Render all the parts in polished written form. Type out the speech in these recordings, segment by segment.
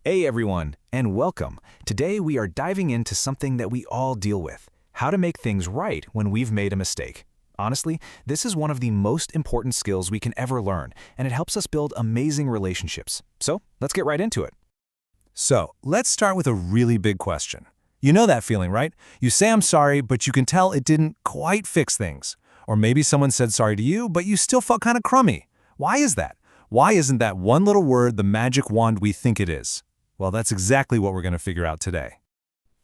Hey everyone, and welcome. Today we are diving into something that we all deal with, how to make things right when we've made a mistake. Honestly, this is one of the most important skills we can ever learn, and it helps us build amazing relationships. So let's get right into it. So, let's start with a really big question. You know that feeling, right? You say I'm sorry, but you can tell it didn't quite fix things. Or maybe someone said sorry to you, but you still felt kind of crummy. Why is that? Why isn't that one little word the magic wand we think it is? Well, that's exactly what we're going to figure out today.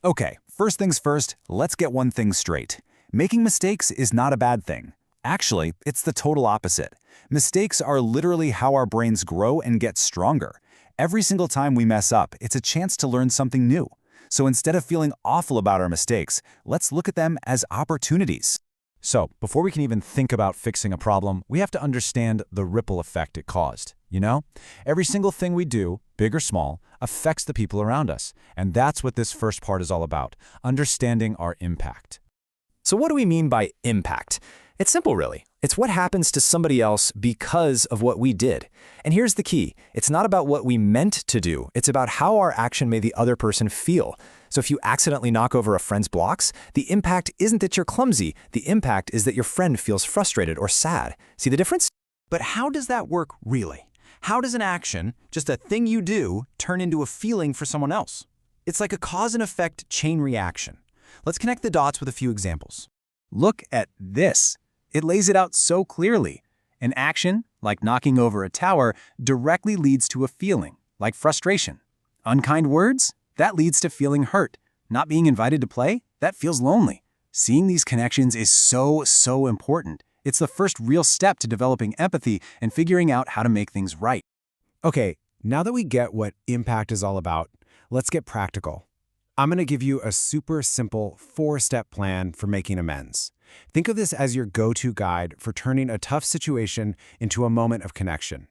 Okay, first things first, let's get one thing straight. Making mistakes is not a bad thing. Actually, it's the total opposite. Mistakes are literally how our brains grow and get stronger. Every single time we mess up, it's a chance to learn something new. So instead of feeling awful about our mistakes, let's look at them as opportunities. So, before we can even think about fixing a problem, we have to understand the ripple effect it caused. You know? Every single thing we do, big or small, affects the people around us. And that's what this first part is all about, understanding our impact. So what do we mean by impact? It's simple, really. It's what happens to somebody else because of what we did. And here's the key. It's not about what we meant to do. It's about how our action made the other person feel. So if you accidentally knock over a friend's blocks, the impact isn't that you're clumsy. The impact is that your friend feels frustrated or sad. See the difference? But how does that work really? How does an action, just a thing you do, turn into a feeling for someone else? It's like a cause and effect chain reaction. Let's connect the dots with a few examples. Look at this. It lays it out so clearly. An action, like knocking over a tower, directly leads to a feeling, like frustration. Unkind words? That leads to feeling hurt. Not being invited to play? That feels lonely. Seeing these connections is so important. It's the first real step to developing empathy and figuring out how to make things right. Okay, now that we get what impact is all about, let's get practical. I'm going to give you a super simple 4-step plan for making amends. Think of this as your go-to guide for turning a tough situation into a moment of connection.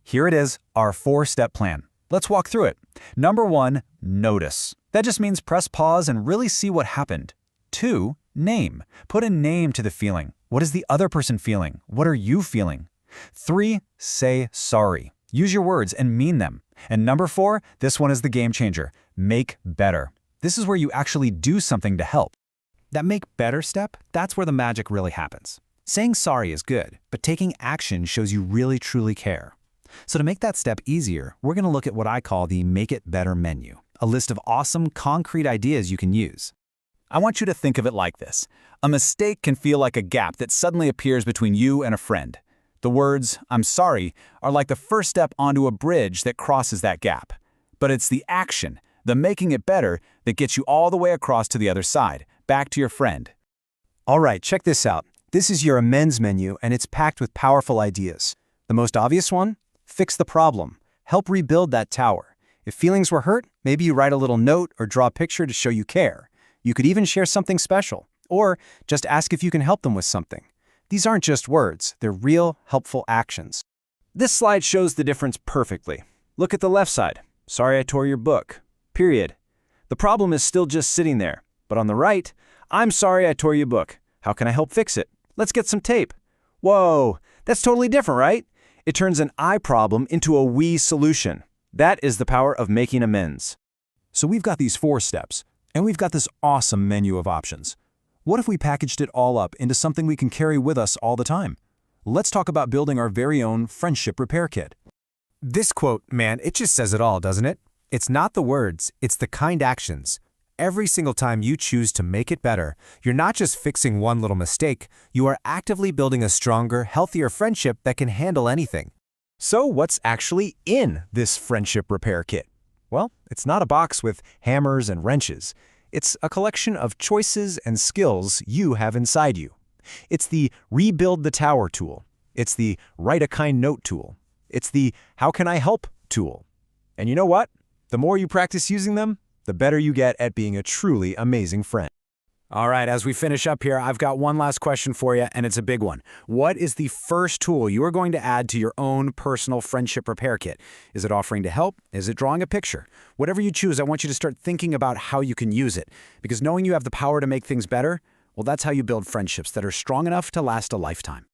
Here it is, our 4-step plan. Let's walk through it. Number 1, notice. That just means press pause and really see what happened. 2, name. Put a name to the feeling. What is the other person feeling? What are you feeling? 3, say sorry. Use your words and mean them. And number 4, this one is the game changer. Make better. This is where you actually do something to help. That make better step, that's where the magic really happens. Saying sorry is good, but taking action shows you really truly care. So to make that step easier, we're going to look at what I call the Make It Better menu, a list of awesome, concrete ideas you can use. I want you to think of it like this. A mistake can feel like a gap that suddenly appears between you and a friend. The words, "I'm sorry," are like the first step onto a bridge that crosses that gap. But it's the action, the making it better, that gets you all the way across to the other side, back to your friend. All right, check this out. This is your amends menu, and it's packed with powerful ideas. The most obvious one? Fix the problem. Help rebuild that tower. If feelings were hurt, maybe you write a little note or draw a picture to show you care. You could even share something special, or just ask if you can help them with something. These aren't just words, they're real, helpful actions. This slide shows the difference perfectly. Look at the left side. Sorry I tore your book. Period. The problem is still just sitting there. But on the right, I'm sorry I tore your book. How can I help fix it? Let's get some tape. Whoa, that's totally different, right? It turns an I problem into a we solution. That is the power of making amends. So we've got these 4 steps, and we've got this awesome menu of options. What if we packaged it all up into something we can carry with us all the time? Let's talk about building our very own friendship repair kit. This quote, man, it just says it all, doesn't it? It's not the words, it's the kind actions. Every single time you choose to make it better, you're not just fixing one little mistake, you are actively building a stronger, healthier friendship that can handle anything. So what's actually in this friendship repair kit? Well, it's not a box with hammers and wrenches. It's a collection of choices and skills you have inside you. It's the Rebuild the Tower tool. It's the Write a Kind Note tool. It's the How Can I Help tool. And you know what? The more you practice using them, the better you get at being a truly amazing friend. All right, as we finish up here, I've got one last question for you, and it's a big one. What is the first tool you are going to add to your own personal friendship repair kit? Is it offering to help? Is it drawing a picture? Whatever you choose, I want you to start thinking about how you can use it. Because knowing you have the power to make things better, well, that's how you build friendships that are strong enough to last a lifetime.